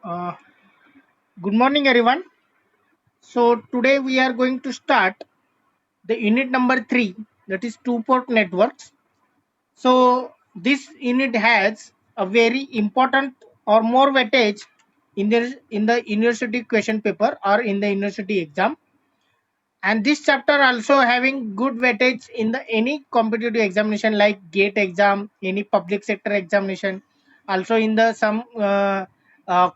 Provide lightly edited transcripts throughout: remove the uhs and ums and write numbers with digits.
Uh, Good morning, everyone. So today we are going to start the unit number three, that is two-port networks. So this unit has a very important or more weightage in the university question paper or in the university exam. And this chapter also having good weightage in the any competitive examination like GATE exam, any public sector examination, also in the some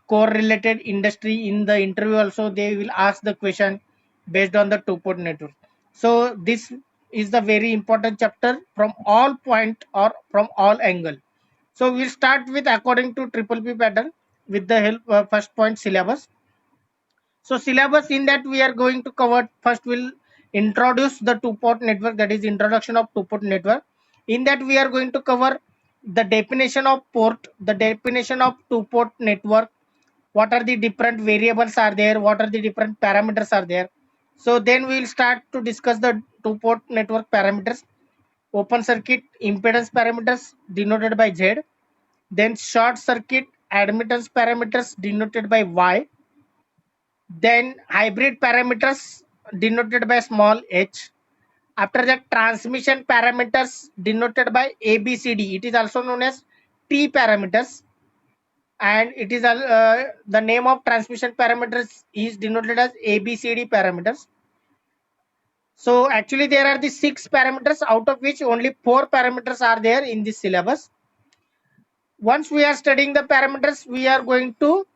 core related industry in the interview also they will ask the question based on the two-port network. So this is the very important chapter from all point or from all angle. So we'll start with according to triple P pattern with the help first point syllabus. So syllabus in that we are going to cover first will introduce the two-port network, that is introduction of two-port network. In that we are going to cover the definition of port, the definition of two-port network, what are the different variables are there, what are the different parameters are there. So then we will start to discuss the two-port network parameters, open circuit impedance parameters denoted by Z, then short circuit admittance parameters denoted by Y, then hybrid parameters denoted by small h. After that, transmission parameters denoted by ABCD. It is also known as T parameters, and it is the name of transmission parameters is denoted as ABCD parameters. So actually there are the 6 parameters, out of which only 4 parameters are there in this syllabus. Once we are studying the parameters, we are going to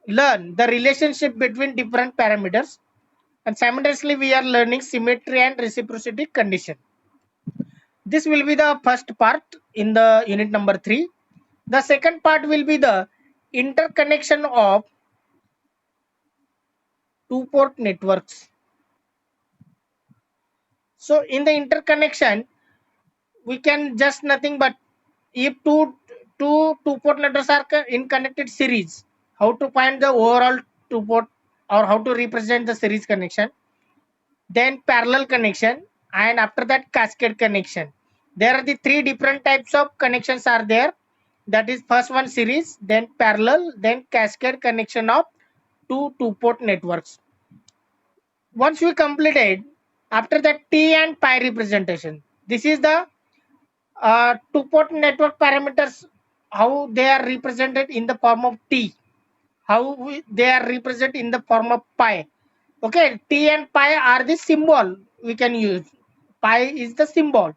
learn the relationship between different parameters, and simultaneously we are learning symmetry and reciprocity condition. This will be the first part in the unit number 3. The second part will be the interconnection of two-port networks. So in the interconnection, we can just nothing but if two-port networks are in connected series, how to find the overall two-port or how to represent the series connection, then parallel connection, and after that cascade connection. There are the 3 different types of connections are there, that is first one series, then parallel, then cascade connection of two-port networks. Once we completed, after that T and pi representation, this is the two-port network parameters, how they are represented in the form of T, they are represented in the form of pi. Okay, T and pi are the symbol we can use. Pi is the symbol.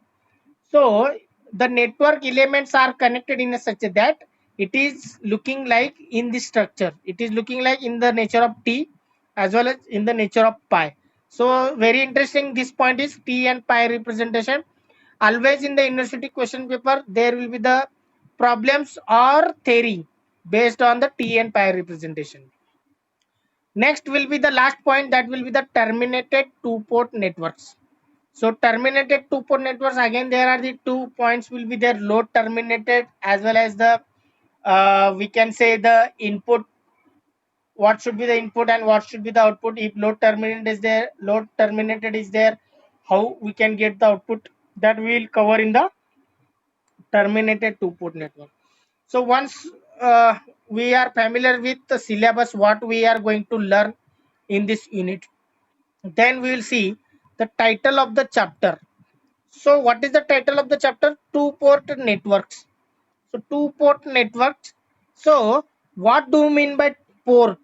So the network elements are connected in a such a that it is looking like in the structure. It is looking like in the nature of T as well as in the nature of pi. So very interesting. This point is T and pi representation. Always in the university question paper, there will be the problems or theory based on the T and pi representation. Next will be the last point, that will be the terminated two-port networks. So terminated two-port networks, again there are the 2 points will be there, load terminated as well as the we can say the input, what should be the input and what should be the output. If load terminated is there, how we can get the output, that we will cover in the terminated two-port network. So once we are familiar with the syllabus, what we are going to learn in this unit, then we will see the title of the chapter. So what is the title of the chapter? Two-port networks. So two-port networks. So what do you mean by port?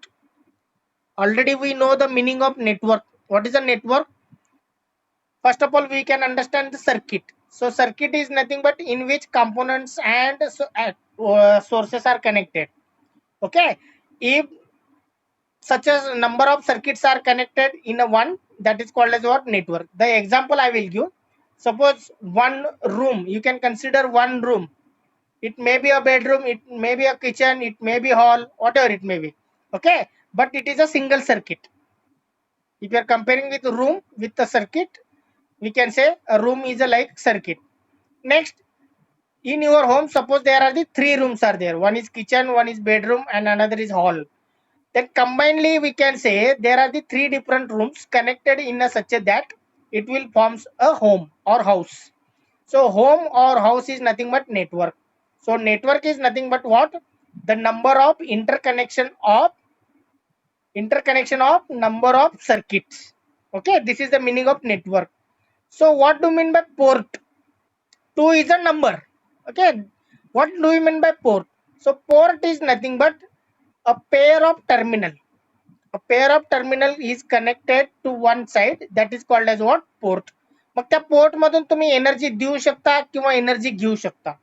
Already we know the meaning of network. What is a network? First of all, we can understand the circuit. So circuit is nothing but in which components and sources are connected. Okay. If such a number of circuits are connected in a one, that is called as what? Network. The example I will give, suppose one room, you can consider one room. It may be a bedroom, it may be a kitchen, it may be hall, whatever it may be. Okay, but it is a single circuit. If you are comparing with room with the circuit, we can say a room is a like circuit. Next, in your home, suppose there are the 3 rooms are there, one is kitchen, one is bedroom, and another is hall. Then combinedly we can say there are the 3 different rooms connected in a such a that it will forms a home or house. So home or house is nothing but network. So network is nothing but what? the number of interconnection of number of circuits. Okay, this is the meaning of network. So what do you mean by port? 2 is a number. Okay, what do you mean by port? So port is nothing but a pair of terminal. A pair of terminal is connected to one side, that is called as what? Port. मग त्या port मधून तुम्ही energy देऊ शकता किंवा energy घेऊ शकता.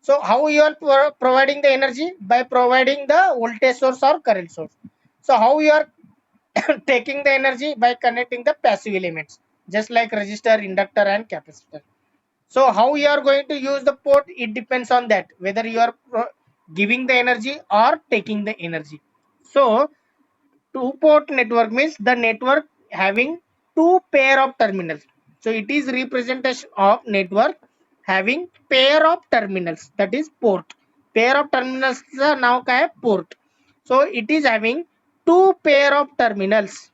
So how you are providing the energy? By providing the voltage source or current source. So how you are taking the energy? By connecting the passive elements, just like resistor, inductor and capacitor. So how you are going to use the port? It depends on that, whether you are giving the energy or taking the energy. So two port network means the network having two pair of terminals. So it is representation of network having pair of terminals, that is port. Pair of terminals चा नाव काय आहे? Port. So it is having two pair of terminals.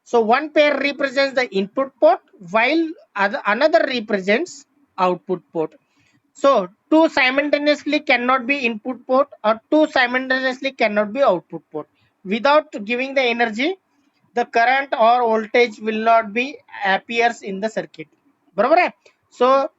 So one pair represents the input port while another represents output port. So two simultaneously cannot be input port or two simultaneously cannot be output port. Without giving the energy, the current or voltage will not be appears in the circuit. बरोबर है? So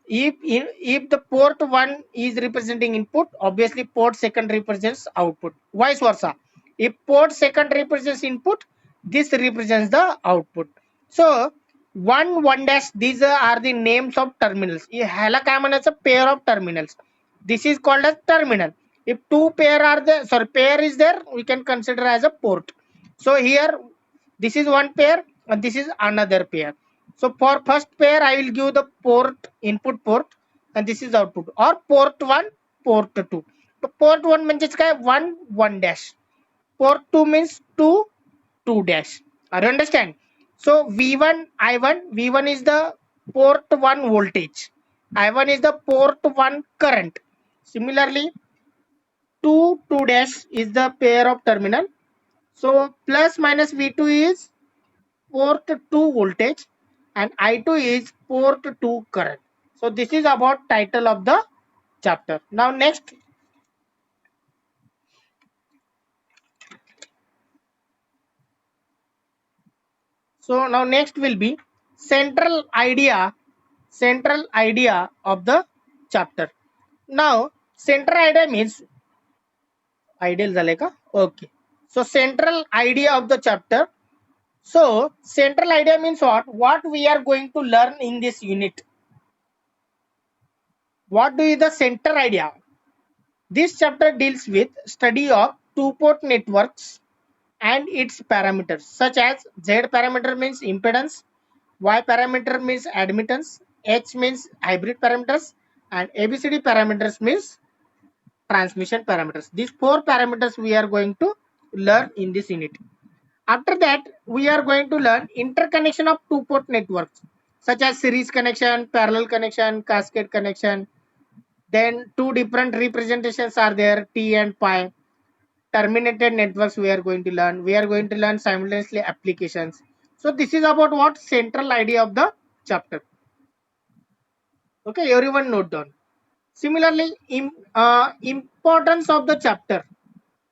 if the port 1 is representing input, obviously port second represents output. Vice versa. If port second represents input, this represents the output. So 1 dash, these are the names of terminals. ह्याला काय म्हणायचं? Pair of terminals. This is called as terminal. If two pair are there, sorry, pair is there, we can consider as a port. So here this is one pair and this is another pair. So for first pair I will give the port, input port, and this is output, or port 1, port 2. So port 1 म्हणजेच काय? 1 dash. Port 2 means 2 dash. Are you understand? So V1 I1, V1 is the port 1 voltage, I1 is the port 1 current. Similarly 2 dash is the pair of terminal. So plus minus V2 is port 2 voltage and I2 is port 2 current. So this is about title of the chapter. Now next, will be central idea of the chapter. Now central idea means ideal झाले का? Okay. So central idea of the chapter. So central idea means what? What we are going to learn in this unit. What do is the center idea? This chapter deals with study of two-port networks and its parameters, such as Z parameter means impedance, Y parameter means admittance, H means hybrid parameters, and ABCD parameters means transmission parameters. These four parameters we are going to learn in this unit. After that, we are going to learn interconnection of two-port networks, such as series connection, parallel connection, cascade connection. Then two different representations are there, T and pi. Terminated networks we are going to learn. We are going to learn simultaneously applications. So this is about what? Central idea of the chapter. Okay, everyone note down. Similarly, importance of the chapter.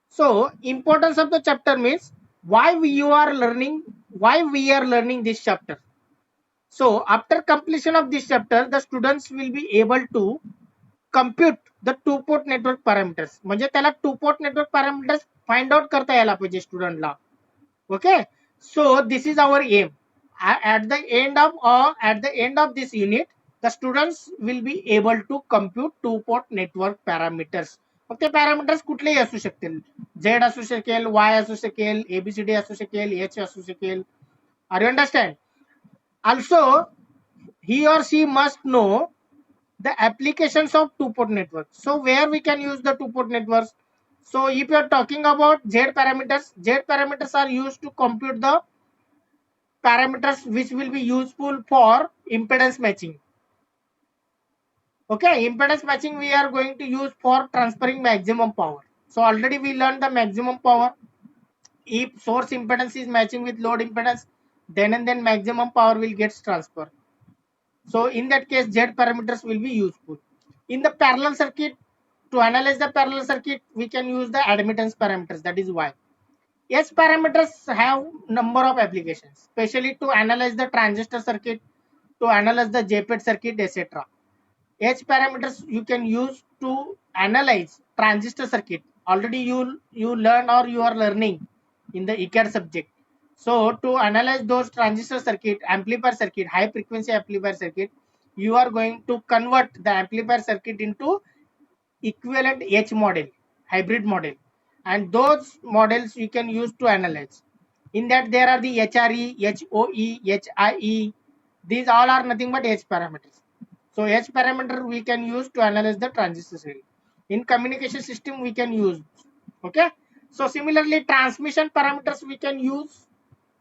So importance of the chapter means why we are learning this chapter. So after completion of this chapter, the students will be able to compute the two port network parameters. म्हणजे त्याला two port network parameters find out करता यायला पाहिजे स्टुडंटला. Okay, so this is our aim. At the end of this unit, the students will be able to compute two port network parameters. Okay, parameters कुठलेही असू शकतील. Z असू शकेल, Y असू शकेल, ABCD असू शकेल, H असू शकेल. Are you understand? Also, he or she must know the applications of two-port networks. So where we can use the two-port networks? So if you are talking about Z parameters are used to compute the parameters which will be useful for impedance matching. Okay, impedance matching we are going to use for transferring maximum power. So already we learned the maximum power. If source impedance is matching with load impedance, then and then maximum power will get transferred. So in that case, Z parameters will be useful. In the parallel circuit, to analyze the parallel circuit, we can use the admittance parameters, that is Y. S parameters have number of applications, especially to analyze the transistor circuit, to analyze the JPET circuit, etc. H parameters you can use to analyze transistor circuit. Already you learn or you are learning in the ECAD subject. So to analyze those transistor circuit, amplifier circuit, high frequency amplifier circuit, you are going to convert the amplifier circuit into equivalent H model, hybrid model, and those models you can use to analyze. In that there are the HRE, HOE, HIE. These all are nothing but H parameters. So H parameter we can use to analyze the transistor circuit. In communication system we can use. Okay. So similarly transmission parameters we can use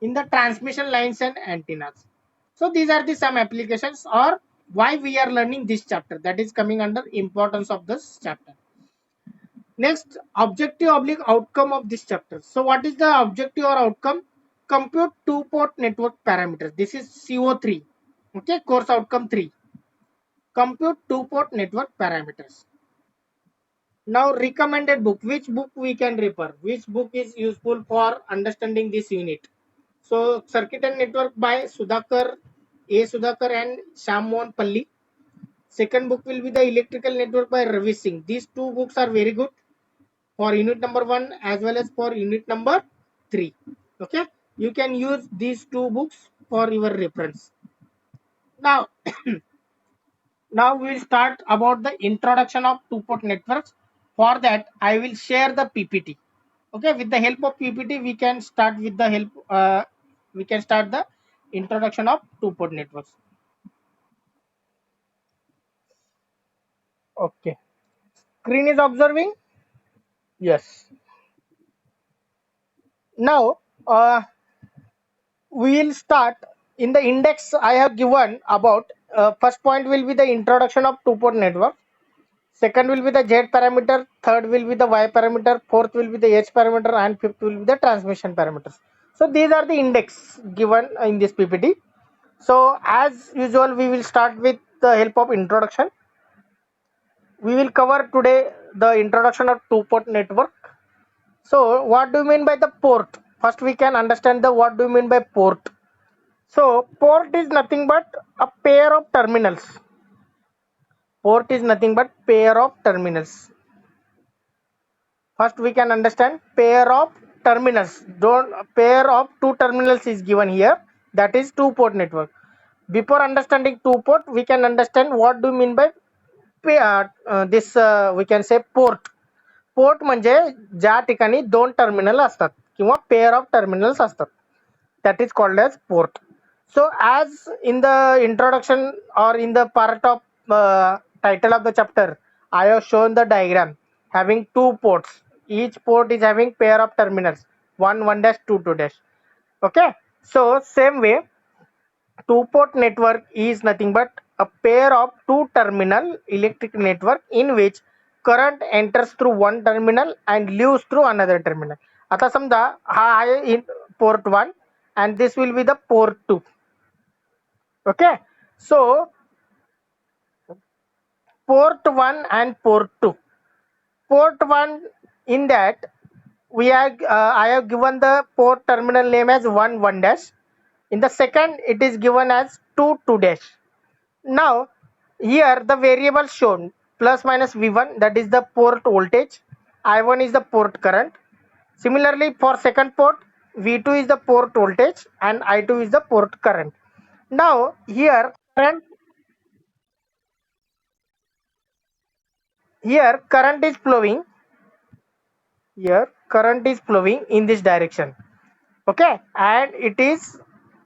in the transmission lines and antennas. So these are the some applications or why we are learning this chapter, that is coming under importance of this chapter. Next, objective oblique outcome of this chapter. So what is the objective or outcome? Compute two-port network parameters. This is CO3. Okay, course outcome 3. Compute two-port network parameters. Now recommended book. Which book we can refer? Which book is useful for understanding this unit? So Circuit and Network by Sudhakar, A. Sudhakar and Shyam Mohan Palli. Second book will be the Electrical Network by Ravi Singh. These two books are very good for unit number 1 as well as for unit number 3. Okay, you can use these two books for your reference. Now now we will start about the introduction of two-port networks. For that I will share the PPT. Okay, with the help of PPT we can start with the help we can start the introduction of two-port networks. Okay, screen is observing. Yes. Now we will start in the index I have given about first point will be the introduction of two-port network. Second will be the Z parameter, third will be the Y parameter, fourth will be the H parameter, and fifth will be the transmission parameters. So these are the index given in this PPT. So as usual, we will start with the help of introduction. We will cover today the introduction of two-port network. So what do you mean by the port? First we can understand the what do you mean by port. So port is nothing but a pair of terminals. Port is nothing but pair of terminals. First we can understand pair of terminals. Don't pair of two terminals is given here. That is two port network. Before understanding two port, we can understand what do you mean by this we can say port. Port म्हणजे ज्या ठिकाणी दोन terminal असतात किंवा pair of terminals असतात, that is called as port. So as in the introduction or in the part of title of the chapter, I have shown the diagram having two ports. Each port is having pair of terminals, 1 1 dash 2 2 dash. Okay. So same way, two port network is nothing but a pair of two terminal electric network in which current enters through one terminal and leaves through another terminal. आता समजा हा आहे in port 1 and this will be the port 2. Okay, so port 1 and port 2. Port 1, in that we have I have given the port terminal name as 1 1 dash. In the second it is given as 2 2 dash. Now here the variable shown plus minus V1, that is the port voltage, I1 is the port current. Similarly for second port, V2 is the port voltage and I2 is the port current. Now here current is flowing, here current is flowing in this direction. Okay, and it is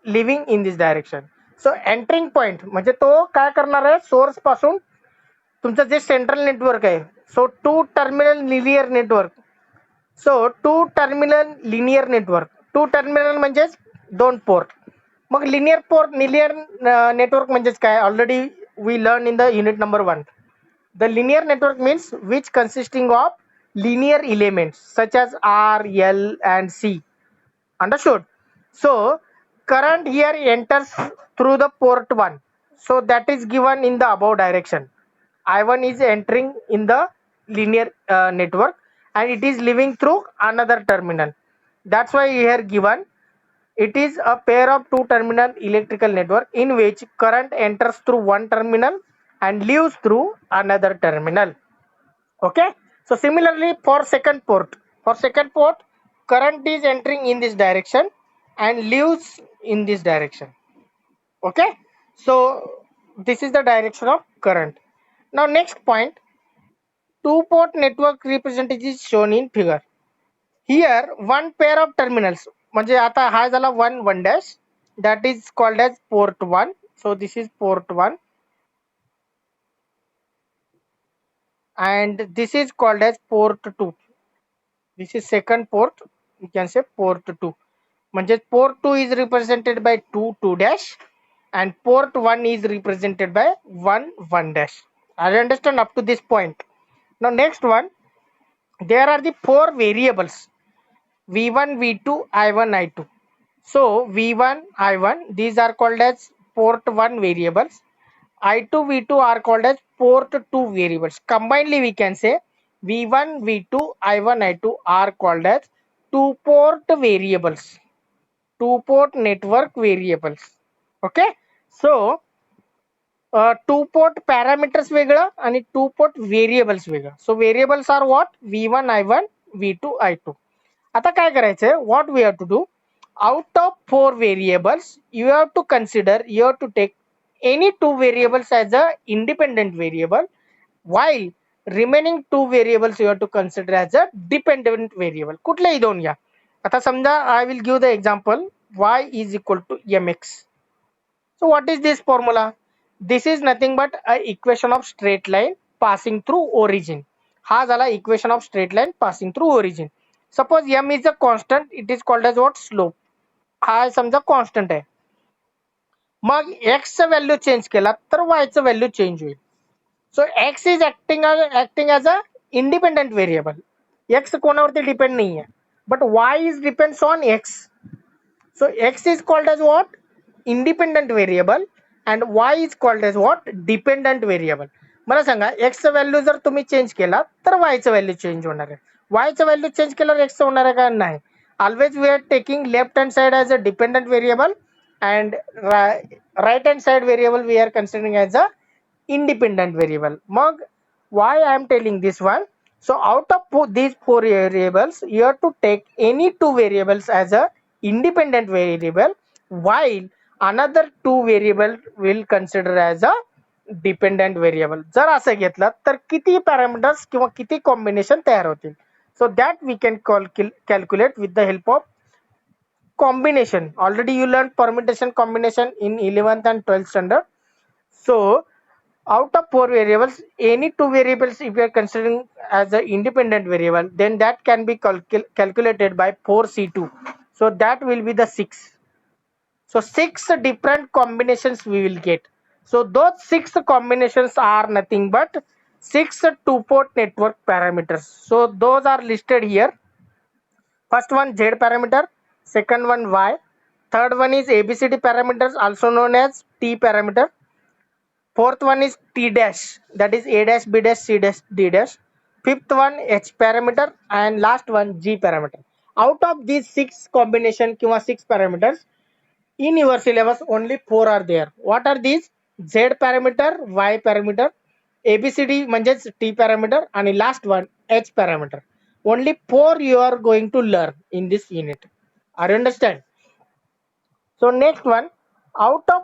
leaving in this direction. So entering point म्हणजे तो काय करणार आहे, source पासून तुमचं जे central network आहे, so two terminal linear network. So two terminal linear network, two terminal म्हणजेच दोन पोर्ट. मग लिनियर पोर्ट लिनियर नेटवर्क म्हणजेच काय, already we learn in the unit number 1. The linear network means which consisting of linear elements such as R, L and C. Understood? So current here enters through the port 1. So that is given in the above direction. I1 is entering in the linear network, and it is living through another terminal. That's why here given it is a pair of two terminal electrical network in which current enters through one terminal and leaves through another terminal. Okay, so similarly for second port current is entering in this direction and leaves in this direction. Okay, so this is the direction of current. Now next point, two port network representation is shown in figure. Here one pair of terminals म्हणजे आता हा झाला 1 dash, that is called as port 1. So this is port 1 and this is called as port 2. This is second port, you can say port 2. म्हणजे port 2 is represented by 2 dash and port 1 is represented by 1 dash. I understand up to this point. Now next one, there are the four variables V1, V2, I1, I2. So V1, I1, these are called as port 1 variables. I2, V2 are called as port 2 variables. Combinedly we can say V1, V2, I1, I2 are called as two port variables, two port network variables. Okay, so two port parameters वेगळं आणि two port variables वेगळं. So variables are what? V1, I1, V2, I2. आता काय करायचंय, what we have to do, out of four variables you have to consider, you have to take any two variables as a independent variable, while remaining two variables you have to consider as a dependent variable. कुठलेही दोन घ्या. आता समजा I will give the example y is equal to mx. So what is this formula? This is nothing but a equation of straight line passing through origin. हा झाला equation of straight line passing through origin. Suppose m is a constant, it is called as what? Slope. हा समजा constant आहे. मग x चं value change केला तर y चं value change होईल. So x is acting as a independent variable. x कोणावरती depend नाही आहे. But y is depends on x. So x is called as what? Independent variable and y is called as what? Dependent variable. मला सांगा x चा value जर तुम्ही change केला तर y चा व्हॅल्यू चेंज होणार आहे. y चा व्हॅल्यू चेंज केल्यावर x होणार आहे का? नाही. Always we are taking left hand side as a dependent variable and right hand side variable we are considering as a independent variable. Mug, why I am telling this one? So out of these four variables, you have to take any two variables as a independent variable, while another two variable will consider as a dependent variable. जर असं घेतलं तर किती parameters किंवा किती combination तयार होतील. So that we can calculate with the help of combination. Already you learned permutation combination in 11th and 12th standard. So out of four variables, any two variables if you are considering as an independent variable, then that can be calculated by 4c2. So that will be the 6. So 6 different combinations we will get. So those 6 combinations are nothing but 6 two-port network parameters. So those are listed here. First one Z parameter, second one Y, third one is ABCD parameters also known as T parameter. Fourth one is T dash, that is A dash, B dash, C dash, D dash. Fifth one H parameter and last one G parameter. Out of these 6 combination किंवा 6 parameters, in your syllabus only 4 are there. What are these? Z parameter, Y parameter, ABCD म्हणजेच T parameter आणि last one H parameter. Only 4 you are going to learn in this unit. Are you understand? So next one, out of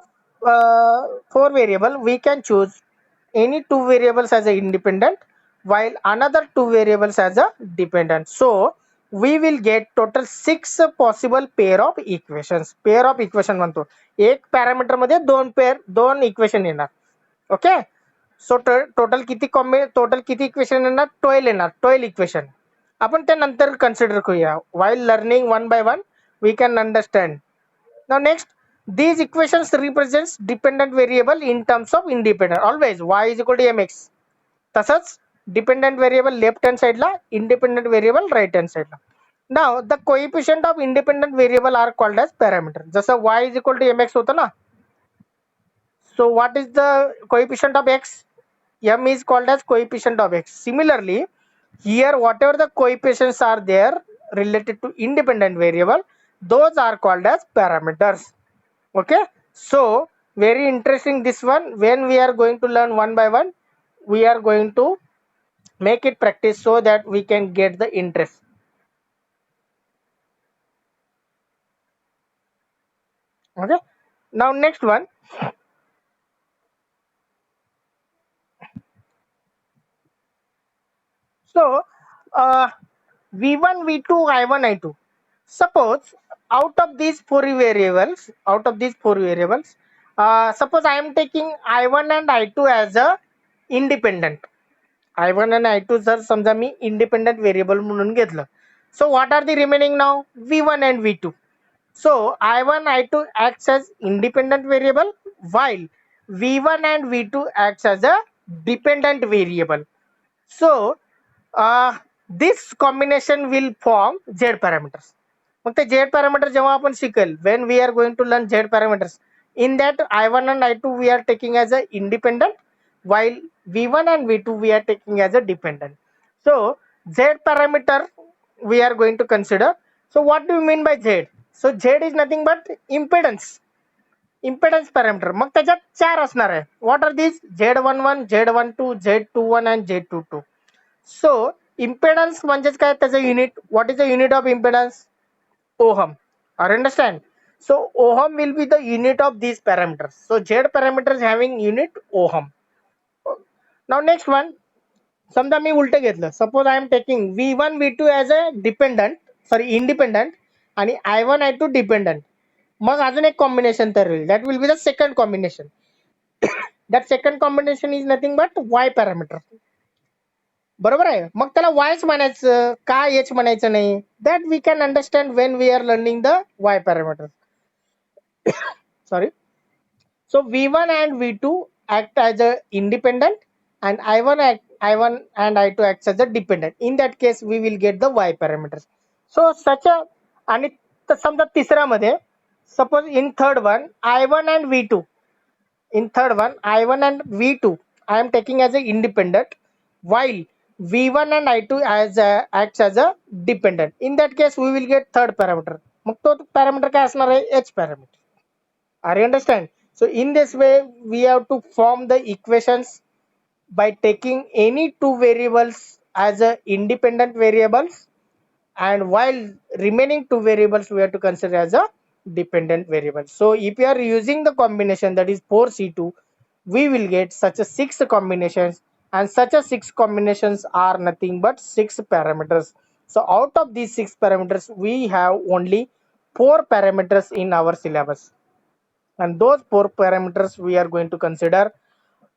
4 variable we can choose any two variables as a independent while another two variables as a dependent. So we will get total 6 possible pair of equations. Pair of equation म्हणतो. एक parameter मध्ये दोन equation येणार. Okay, so total किती equation येणार? 12 येणार. 12 equation आपण त्या नंतर कन्सिडर करूया. while learning one by one we can understand. Now next, these equations represents dependent variable in terms of independent. Always y is equal to mx. तसंच dependent variable left hand side La, independent variable right hand side La. Now the coefficient of independent variable are called as parameter. जसं y is equal to mx होतं ना. So what is the coefficient of x? M is called as coefficient of x. Similarly, Here whatever the coefficients are there related to independent variable, those are called as parameters. Okay, so very interesting this one. When we are going to learn one by one, we are going to make it practice so that we can get the interest. Okay, now next one. So uh, v1 v2 i1 i2, suppose out of these four variables, suppose I am taking i1 and i2 as a independent. i1 and i2 जर समजा मी independent variable म्हणून घेतलं, so what are the remaining now? v1 and v2. So i1 i2 acts as independent variable, while v1 and v2 acts as a dependent variable. So this combination will form z parameters. मग ते z parameter जेव्हा आपण शिकेल, when we are going to learn z parameters, in that i1 and i2 we are taking as a independent, while v1 and v2 we are taking as a dependent. So z parameter we are going to consider. So what do you mean by z? So z is nothing but impedance parameter. मग त्याच्यात चार असणार आहे. What are these? z11, z12, z21 and z22. So impedance म्हणजेच काय, त्याचं unit. What is the unit of impedance? Ohm. Are you understand? So ohm will be the unit of these parameters. So z parameters having unit ohm. Now next one. समजा मी उलट घेतलं. Suppose I am taking v1 v2 as a independent आणि i1 i2 dependent. मग अजून एक combination तयार होईल. That will be the second combination. That second combination is nothing but y parameter. बरोबर आहे. मग त्याला yच म्हणायचं का h म्हणायचं नाही? That we can understand when we are learning the y parameter. Sorry. So v1 and v2 act as a independent, and i1 and i2 acts as a dependent. In that case we will get the y parameters. So such a, आणि समजा तिसऱ्यामध्ये, suppose in third one i1 and v2, I am taking as a independent, while v1 and i2 acts as a dependent. In that case we will get third parameter. मग तो parameter काय असणार आहे? h parameter. Are you understand? So in this way we have to form the equations by taking any two variables as a independent variables, and while remaining two variables we have to consider as a dependent variable. So if you are using the combination, that is 4c2, we will get such a six combinations, and such a six combinations are nothing but six parameters. So out of these six parameters we have only four parameters in our syllabus, and those four parameters we are going to consider.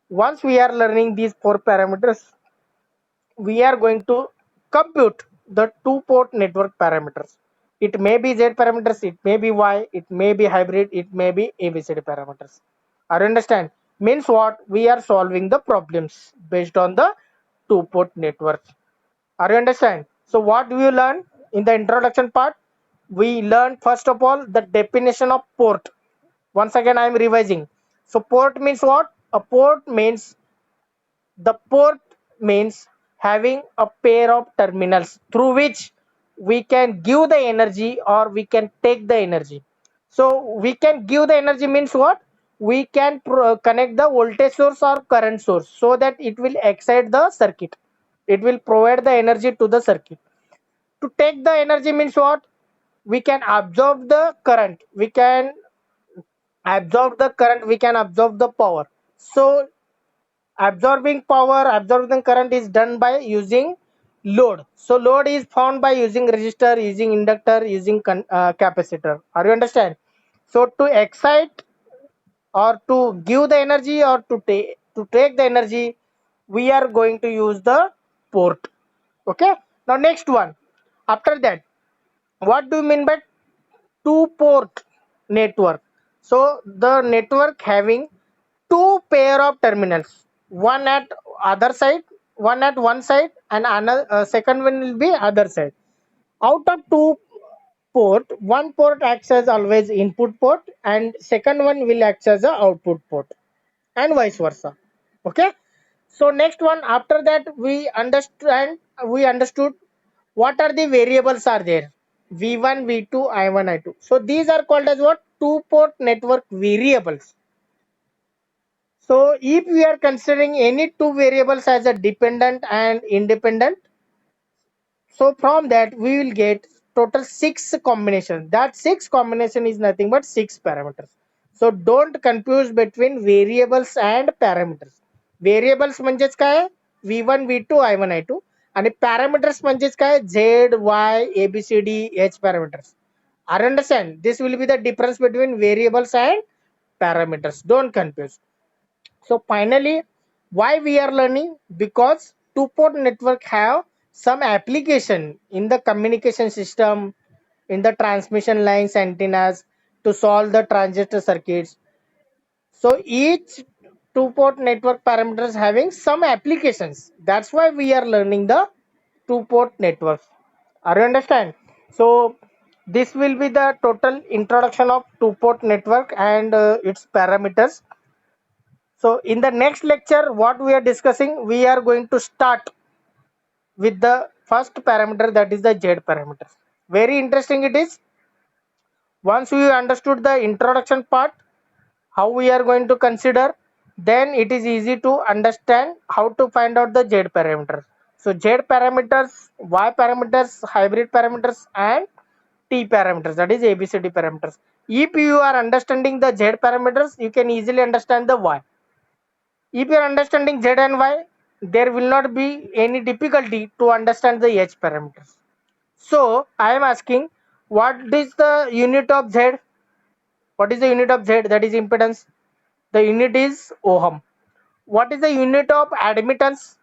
Once we are learning these four parameters, we are going to compute the two port network parameters. It may be z parameters, it may be y, it may be hybrid, it may be abcd parameters. Are you understand? Means what? We are solving the problems based on the two port network. Are you understand? So what do you learn in the introduction part? We learn first of all the definition of port. Once again I am revising. So port means what? A port means, the port means having a pair of terminals through which we can give the energy or we can take the energy. So we can give the energy means what? We can connect the voltage source or current source so that it will excite the circuit. It will provide the energy to the circuit. To take the energy means what? We can absorb the current. We can absorb the power. So absorbing current is done by using load. So load is found by using resistor, using inductor, using capacitor. Are you understand? So to excite or to give the energy or to take the energy, we are going to use the port. Okay, now next one. After that, what do you mean by two port network? So the network having two pair of terminals, one at other side, one at one side, and another second one will be other side. Out of two port, one port acts as always input port, and second one will act as a output port, and vice versa. Okay, so next one, after that we understand we understood what are the variables are there, v1, v2, i1, i2. So these are called as what? Two port network variables. So if we are considering any two variables as a dependent and independent, so from that we will get total six combinations. That six combination is nothing but six parameters. So don't confuse between variables and parameters. Variables म्हणजेच काय? v1, v2, i1, i2 आणि parameters म्हणजेच काय? z, y, a, b, c, d, h parameters. I understand. This will be the difference between variables and parameters. Don't confuse. So finally, why we are learning? Because two port network have some application in the communication system, in the transmission lines, antennas, to solve the transistor circuits. So each two port network parameters having some applications. That's why we are learning the two port networks. Are you understand? So this will be the total introduction of two port network and its parameters. So in the next lecture, what we are discussing, we are going to start with the first parameter, that is the Z parameter. Very interesting it is. Once we understood the introduction part, how we are going to consider, then it is easy to understand how to find out the Z parameters. So Z parameters, Y parameters, hybrid parameters and T parameters, that is ABCD parameters. If you are understanding the Z parameters, you can easily understand the Y. If you are understanding Z and Y, there will not be any difficulty to understand the H parameters. So I am asking, what is the unit of Z? What is the unit of Z? That is impedance. The unit is ohm. What is the unit of admittance?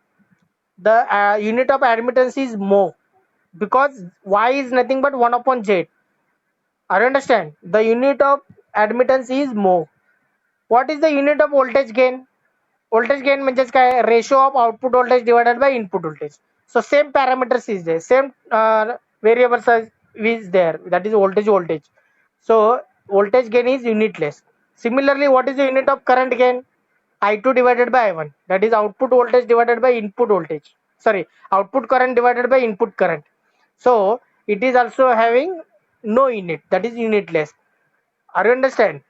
The unit of admittance is mho, because Y is nothing but 1 upon Z. I understand. The unit of admittance is mho. What is the unit of voltage gain? Voltage gain म्हणजेच काय? Ratio of output voltage divided by input voltage. So same parameters is there, same variables is there, that is voltage. So voltage gain is unitless. Similarly, what is the unit of current gain? I2 divided by I1, that is output voltage divided by input voltage. Sorry, output current divided by input current. So it is also having no unit, that is unitless. Are you understand?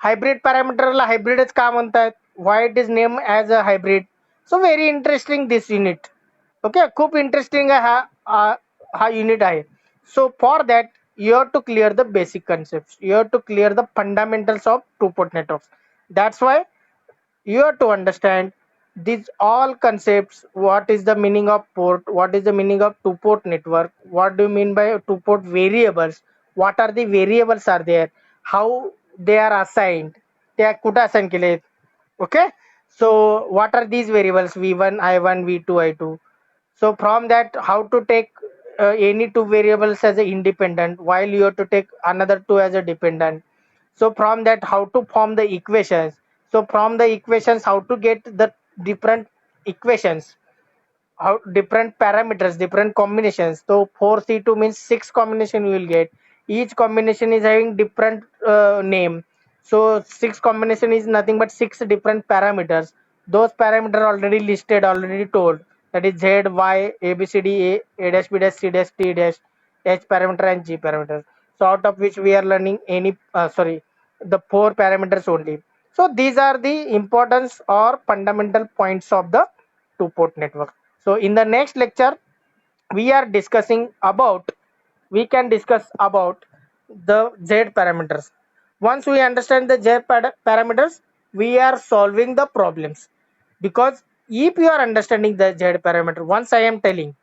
Hybrid पॅरामीटरला हायब्रिडच का म्हणतात? Why it is name as a hybrid? So very interesting this unit. Okay, खूप interesting आहे हा unit आहे. So for that you have to clear the basic concepts, you have to clear the fundamentals of two port networks. That's why you have to understand these all concepts. What is the meaning of port? What is the meaning of two port network? What do you mean by two port variables? What are the variables are there? How they are assigned? त्या कुठे assign केलेत? Okay, so what are these variables? v1, i1, v2, i2. So from that, how to take any two variables as a independent while you have to take another two as a dependent. So from that, how to form the equations. So from the equations, how to get the different equations, how different parameters, different combinations. So 4C2 means 6 combination you will get. Each combination is having different name. So 6 combination is nothing but 6 different parameters. Those parameters already listed, already told. That is Z, Y, A, B, C, D, A dash, B dash, C dash, T dash, H parameter and G parameter. So out of which we are learning any, the 4 parameters only. So these are the importance or fundamental points of the two port network. So in the next lecture, we are discussing about, we can discuss about the Z parameters. Once we understand the Z parameters, we are solving the problems. Because if you are understanding the Z parameter, once I am telling,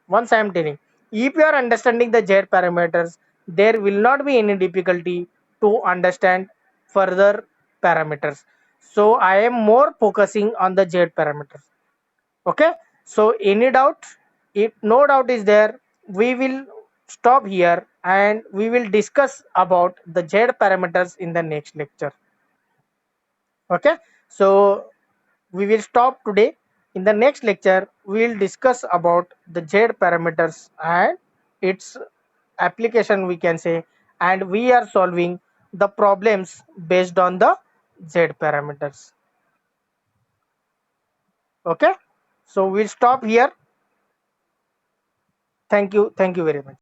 if you are understanding the Z parameters, there will not be any difficulty to understand further parameters. So I am more focusing on the Z parameters. Okay, so any doubt? If no doubt is there, we will stop here and we will discuss about the Z parameters in the next lecture. Okay, so we will stop today. In the next lecture, we will discuss about the Z parameters and its application, we can say, and we are solving the problems based on the Z parameters. Okay, so we'll stop here. Thank you very much.